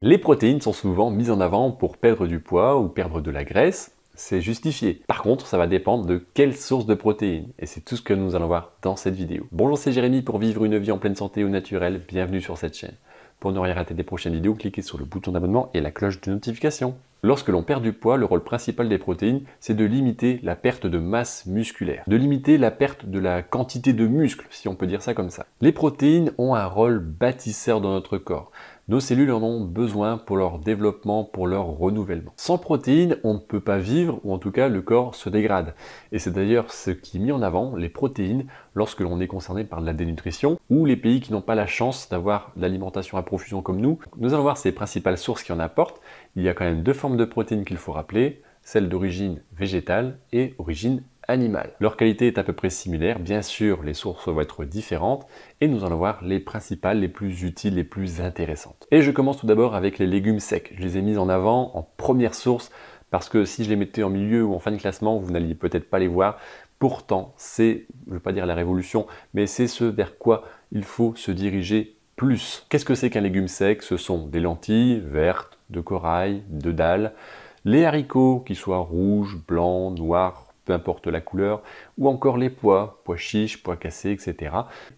Les protéines sont souvent mises en avant pour perdre du poids ou perdre de la graisse, c'est justifié. Par contre, ça va dépendre de quelle source de protéines, et c'est tout ce que nous allons voir dans cette vidéo. Bonjour, c'est Jérémy pour vivre une vie en pleine santé au naturel, bienvenue sur cette chaîne. Pour ne rien rater des prochaines vidéos, cliquez sur le bouton d'abonnement et la cloche de notification. Lorsque l'on perd du poids, le rôle principal des protéines, c'est de limiter la perte de masse musculaire, de limiter la perte de la quantité de muscles, si on peut dire ça comme ça. Les protéines ont un rôle bâtisseur dans notre corps. Nos cellules en ont besoin pour leur développement, pour leur renouvellement. Sans protéines, on ne peut pas vivre, ou en tout cas le corps se dégrade. Et c'est d'ailleurs ce qui est mis en avant, les protéines, lorsque l'on est concerné par la dénutrition, ou les pays qui n'ont pas la chance d'avoir de l'alimentation à profusion comme nous. Nous allons voir ces principales sources qui en apportent. Il y a quand même deux formes de protéines qu'il faut rappeler, celle d'origine végétale et origine animale. Leur qualité est à peu près similaire, bien sûr les sources vont être différentes et nous allons voir les principales, les plus utiles, les plus intéressantes. Et je commence tout d'abord avec les légumes secs. Je les ai mis en avant en première source parce que si je les mettais en milieu ou en fin de classement, vous n'alliez peut-être pas les voir. Pourtant, c'est, je ne veux pas dire la révolution, mais c'est ce vers quoi il faut se diriger plus. Qu'est-ce que c'est qu'un légume sec? Ce sont des lentilles vertes, de corail, de dalle, les haricots, qu'ils soient rouges, blancs, noirs, peu importe la couleur, ou encore les pois, pois chiches, pois cassés, etc.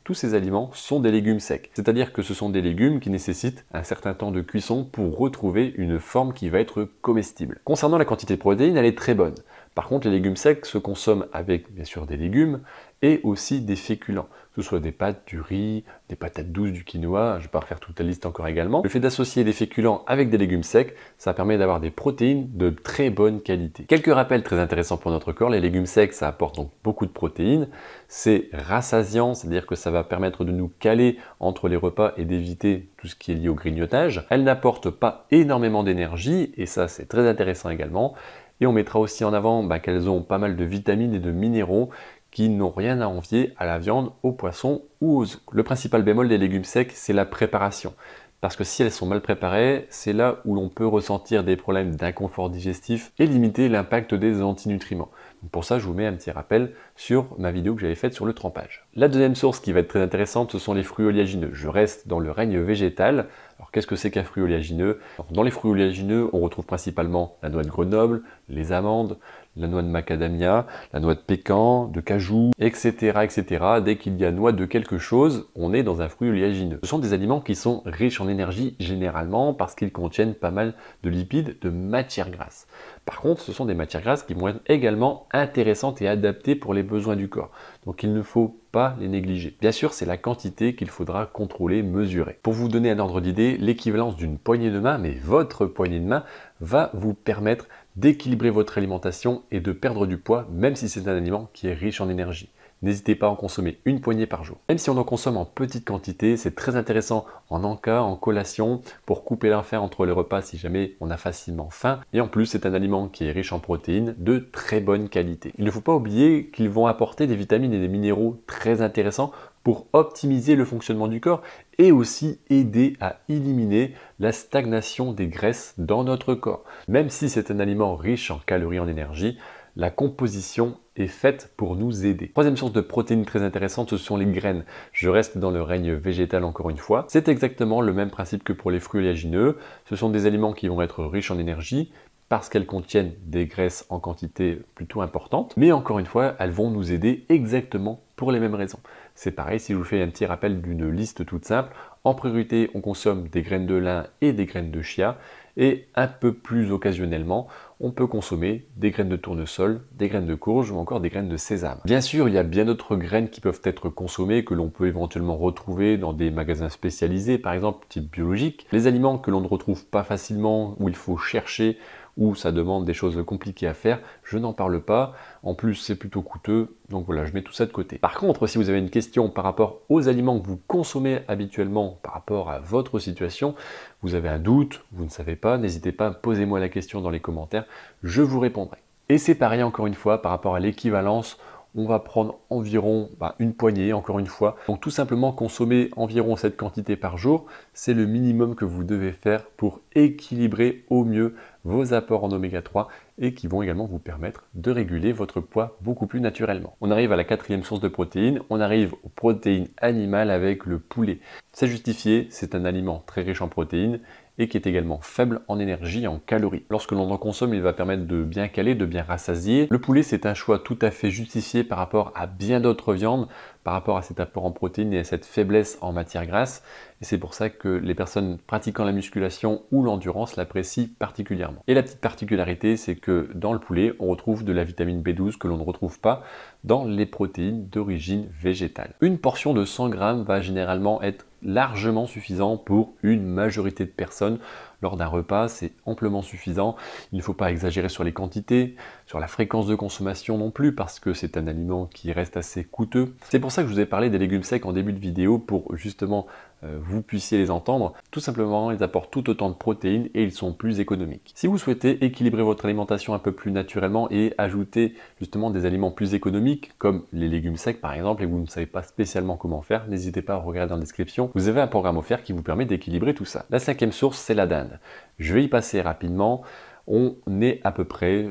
Tous ces aliments sont des légumes secs, c'est-à-dire que ce sont des légumes qui nécessitent un certain temps de cuisson pour retrouver une forme qui va être comestible. Concernant la quantité de protéines, elle est très bonne. Par contre, les légumes secs se consomment avec, bien sûr, des légumes et aussi des féculents, que ce soit des pâtes, du riz, des patates douces, du quinoa, je ne vais pas refaire toute la liste encore également. Le fait d'associer des féculents avec des légumes secs, ça permet d'avoir des protéines de très bonne qualité. Quelques rappels très intéressants pour notre corps, les légumes secs, ça apporte donc beaucoup de protéines, c'est rassasiant, c'est-à-dire que ça va permettre de nous caler entre les repas et d'éviter tout ce qui est lié au grignotage. Elles n'apportent pas énormément d'énergie, et ça c'est très intéressant également. Et on mettra aussi en avant qu'elles ont pas mal de vitamines et de minéraux qui n'ont rien à envier à la viande, au poisson ou aux œufs. Le principal bémol des légumes secs, c'est la préparation. Parce que si elles sont mal préparées, c'est là où l'on peut ressentir des problèmes d'inconfort digestif et limiter l'impact des antinutriments. Donc pour ça, je vous mets un petit rappel sur ma vidéo que j'avais faite sur le trempage. La deuxième source qui va être très intéressante, ce sont les fruits oléagineux. Je reste dans le règne végétal. Alors qu'est-ce que c'est qu'un fruit oléagineux? Dans les fruits oléagineux, on retrouve principalement la noix de Grenoble, les amandes, la noix de macadamia, la noix de pécan, de cajou, etc., etc. Dès qu'il y a noix de quelque chose, on est dans un fruit oléagineux. Ce sont des aliments qui sont riches en énergie généralement parce qu'ils contiennent pas mal de lipides, de matières grasses. Par contre, ce sont des matières grasses qui vont être également intéressantes et adaptées pour les besoins du corps. Donc il ne faut pas les négliger. Bien sûr, c'est la quantité qu'il faudra contrôler, mesurer. Pour vous donner un ordre d'idée, l'équivalence d'une poignée de main, mais votre poignée de main, va vous permettre d'équilibrer votre alimentation et de perdre du poids, même si c'est un aliment qui est riche en énergie. N'hésitez pas à en consommer une poignée par jour. Même si on en consomme en petite quantité, c'est très intéressant en encas, en collation, pour couper l'affaire entre les repas si jamais on a facilement faim. Et en plus, c'est un aliment qui est riche en protéines de très bonne qualité. Il ne faut pas oublier qu'ils vont apporter des vitamines et des minéraux très intéressants pour optimiser le fonctionnement du corps et aussi aider à éliminer la stagnation des graisses dans notre corps. Même si c'est un aliment riche en calories, en énergie, la composition est faite pour nous aider. Troisième source de protéines très intéressante, ce sont les graines. Je reste dans le règne végétal encore une fois. C'est exactement le même principe que pour les fruits oléagineux. Ce sont des aliments qui vont être riches en énergie parce qu'elles contiennent des graisses en quantité plutôt importante. Mais encore une fois, elles vont nous aider exactement pour les mêmes raisons. C'est pareil si je vous fais un petit rappel d'une liste toute simple. En priorité, on consomme des graines de lin et des graines de chia. Et un peu plus occasionnellement, on peut consommer des graines de tournesol, des graines de courge ou encore des graines de sésame. Bien sûr, il y a bien d'autres graines qui peuvent être consommées, que l'on peut éventuellement retrouver dans des magasins spécialisés, par exemple type biologique. Les aliments que l'on ne retrouve pas facilement, où il faut chercher, où ça demande des choses compliquées à faire, je n'en parle pas. En plus, c'est plutôt coûteux, donc voilà, je mets tout ça de côté. Par contre, si vous avez une question par rapport aux aliments que vous consommez habituellement, par rapport à votre situation, vous avez un doute, vous ne savez pas, n'hésitez pas, posez-moi la question dans les commentaires, je vous répondrai. Et c'est pareil encore une fois, par rapport à l'équivalence, on va prendre environ une poignée, encore une fois. Donc tout simplement consommer environ cette quantité par jour, c'est le minimum que vous devez faire pour équilibrer au mieux vos apports en oméga 3 et qui vont également vous permettre de réguler votre poids beaucoup plus naturellement. On arrive à la quatrième source de protéines, on arrive aux protéines animales avec le poulet. C'est justifié, c'est un aliment très riche en protéines et qui est également faible en énergie et en calories. Lorsque l'on en consomme, il va permettre de bien caler, de bien rassasier. Le poulet, c'est un choix tout à fait justifié par rapport à bien d'autres viandes, par rapport à cet apport en protéines et à cette faiblesse en matière grasse. Et c'est pour ça que les personnes pratiquant la musculation ou l'endurance l'apprécient particulièrement. Et la petite particularité, c'est que dans le poulet, on retrouve de la vitamine B12 que l'on ne retrouve pas dans les protéines d'origine végétale. Une portion de 100 grammes va généralement être largement suffisant pour une majorité de personnes. Lors d'un repas, c'est amplement suffisant. Il ne faut pas exagérer sur les quantités, sur la fréquence de consommation non plus, parce que c'est un aliment qui reste assez coûteux. C'est pour ça que je vous ai parlé des légumes secs en début de vidéo, pour justement vous puissiez les entendre. Tout simplement, ils apportent tout autant de protéines et ils sont plus économiques. Si vous souhaitez équilibrer votre alimentation un peu plus naturellement et ajouter justement des aliments plus économiques, comme les légumes secs par exemple, et vous ne savez pas spécialement comment faire, n'hésitez pas à regarder en description. Vous avez un programme offert qui vous permet d'équilibrer tout ça. La cinquième source, c'est la dinde. Je vais y passer rapidement. On est à peu près,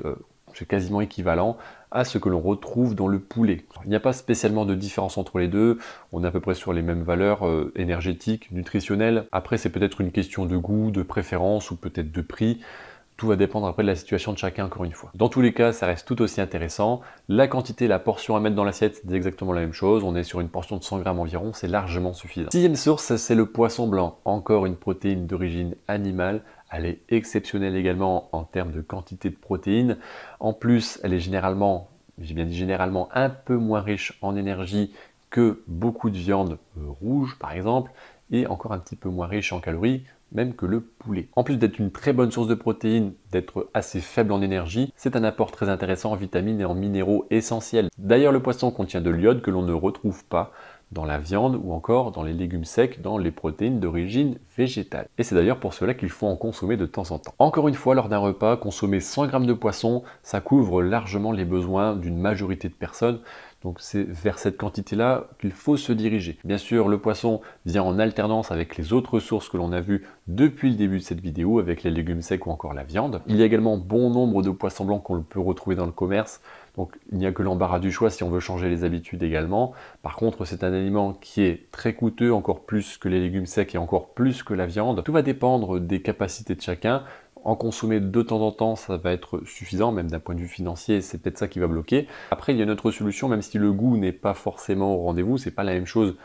c'est quasiment équivalent à ce que l'on retrouve dans le poulet. Il n'y a pas spécialement de différence entre les deux, on est à peu près sur les mêmes valeurs énergétiques, nutritionnelles. Après, c'est peut-être une question de goût, de préférence ou peut-être de prix. Tout va dépendre après de la situation de chacun, encore une fois. Dans tous les cas, ça reste tout aussi intéressant. La quantité, la portion à mettre dans l'assiette, c'est exactement la même chose. On est sur une portion de 100 grammes environ, c'est largement suffisant. Sixième source, c'est le poisson blanc. Encore une protéine d'origine animale. Elle est exceptionnelle également en termes de quantité de protéines. En plus, elle est généralement, j'ai bien dit généralement, un peu moins riche en énergie que beaucoup de viandes rouges, par exemple, et encore un petit peu moins riche en calories, même que le poulet. En plus d'être une très bonne source de protéines, d'être assez faible en énergie, c'est un apport très intéressant en vitamines et en minéraux essentiels. D'ailleurs, le poisson contient de l'iode que l'on ne retrouve pas dans la viande ou encore dans les légumes secs, dans les protéines d'origine végétale. Et c'est d'ailleurs pour cela qu'il faut en consommer de temps en temps. Encore une fois, lors d'un repas, consommer 100 g de poisson, ça couvre largement les besoins d'une majorité de personnes. Donc c'est vers cette quantité-là qu'il faut se diriger. Bien sûr, le poisson vient en alternance avec les autres sources que l'on a vues depuis le début de cette vidéo, avec les légumes secs ou encore la viande. Il y a également bon nombre de poissons blancs qu'on peut retrouver dans le commerce. Donc il n'y a que l'embarras du choix si on veut changer les habitudes également. Par contre, c'est un aliment qui est très coûteux, encore plus que les légumes secs et encore plus que la viande. Tout va dépendre des capacités de chacun. En consommer de temps en temps, ça va être suffisant, même d'un point de vue financier, c'est peut-être ça qui va bloquer. Après, il y a une autre solution, même si le goût n'est pas forcément au rendez-vous, c'est pas la même chose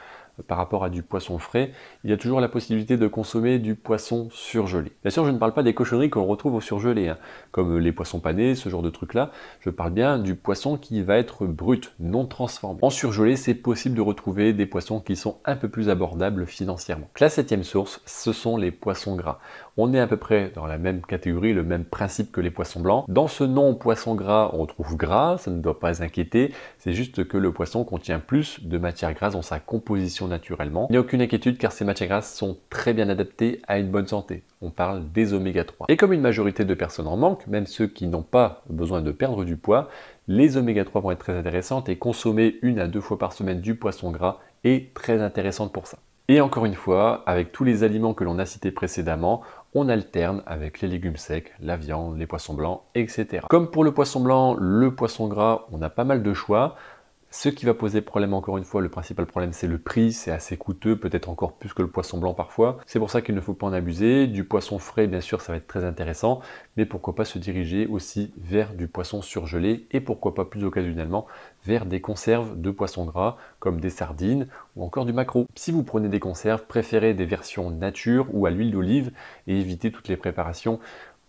par rapport à du poisson frais, il y a toujours la possibilité de consommer du poisson surgelé. Bien sûr, je ne parle pas des cochonneries qu'on retrouve au surgelé, hein, comme les poissons panés, ce genre de trucs-là. Je parle bien du poisson qui va être brut, non transformé. En surgelé, c'est possible de retrouver des poissons qui sont un peu plus abordables financièrement. La septième source, ce sont les poissons gras. On est à peu près dans la même catégorie, le même principe que les poissons blancs. Dans ce nom poisson gras, on retrouve gras, ça ne doit pas inquiéter, c'est juste que le poisson contient plus de matières grasses dans sa composition naturellement. Il n'y a aucune inquiétude car ces matières grasses sont très bien adaptées à une bonne santé. On parle des oméga 3. Et comme une majorité de personnes en manquent, même ceux qui n'ont pas besoin de perdre du poids, les oméga 3 vont être très intéressantes et consommer 1 à 2 fois par semaine du poisson gras est très intéressante pour ça. Et encore une fois, avec tous les aliments que l'on a cités précédemment, on alterne avec les légumes secs, la viande, les poissons blancs, etc. Comme pour le poisson blanc, le poisson gras, on a pas mal de choix. Ce qui va poser problème, encore une fois, le principal problème, c'est le prix, c'est assez coûteux, peut-être encore plus que le poisson blanc parfois. C'est pour ça qu'il ne faut pas en abuser. Du poisson frais, bien sûr, ça va être très intéressant, mais pourquoi pas se diriger aussi vers du poisson surgelé et pourquoi pas plus occasionnellement vers des conserves de poisson gras comme des sardines ou encore du maquereau. Si vous prenez des conserves, préférez des versions nature ou à l'huile d'olive et évitez toutes les préparations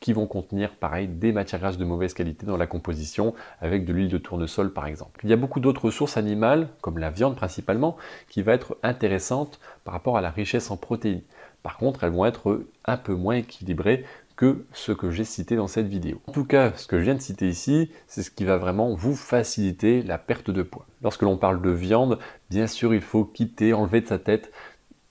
qui vont contenir, pareil, des matières grasses de mauvaise qualité dans la composition, avec de l'huile de tournesol par exemple. Il y a beaucoup d'autres sources animales, comme la viande principalement, qui va être intéressante par rapport à la richesse en protéines. Par contre, elles vont être un peu moins équilibrées que ce que j'ai cité dans cette vidéo. En tout cas, ce que je viens de citer ici, c'est ce qui va vraiment vous faciliter la perte de poids. Lorsque l'on parle de viande, bien sûr, il faut quitter, enlever de sa tête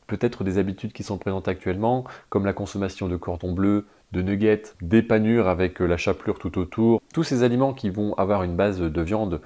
peut-être des habitudes qui sont présentes actuellement, comme la consommation de cordon bleu, de nuggets, des panures avec la chapelure tout autour. Tous ces aliments qui vont avoir une base de viande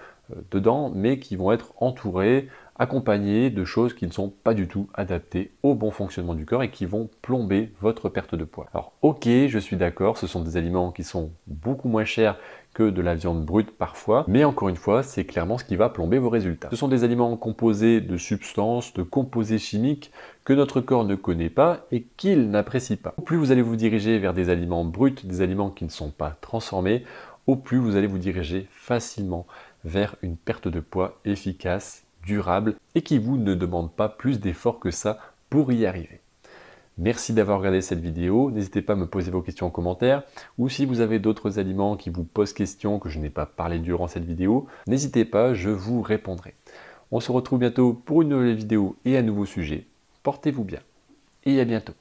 dedans, mais qui vont être entourés, accompagnés de choses qui ne sont pas du tout adaptées au bon fonctionnement du corps et qui vont plomber votre perte de poids. Alors ok, je suis d'accord, ce sont des aliments qui sont beaucoup moins chers que de la viande brute parfois, mais encore une fois, c'est clairement ce qui va plomber vos résultats. Ce sont des aliments composés de substances, de composés chimiques que notre corps ne connaît pas et qu'il n'apprécie pas. Au plus vous allez vous diriger vers des aliments bruts, des aliments qui ne sont pas transformés, au plus vous allez vous diriger facilement vers une perte de poids efficace, durable et qui vous ne demande pas plus d'efforts que ça pour y arriver. Merci d'avoir regardé cette vidéo, n'hésitez pas à me poser vos questions en commentaire, ou si vous avez d'autres aliments qui vous posent question que je n'ai pas parlé durant cette vidéo, n'hésitez pas, je vous répondrai. On se retrouve bientôt pour une nouvelle vidéo et un nouveau sujet. Portez-vous bien et à bientôt.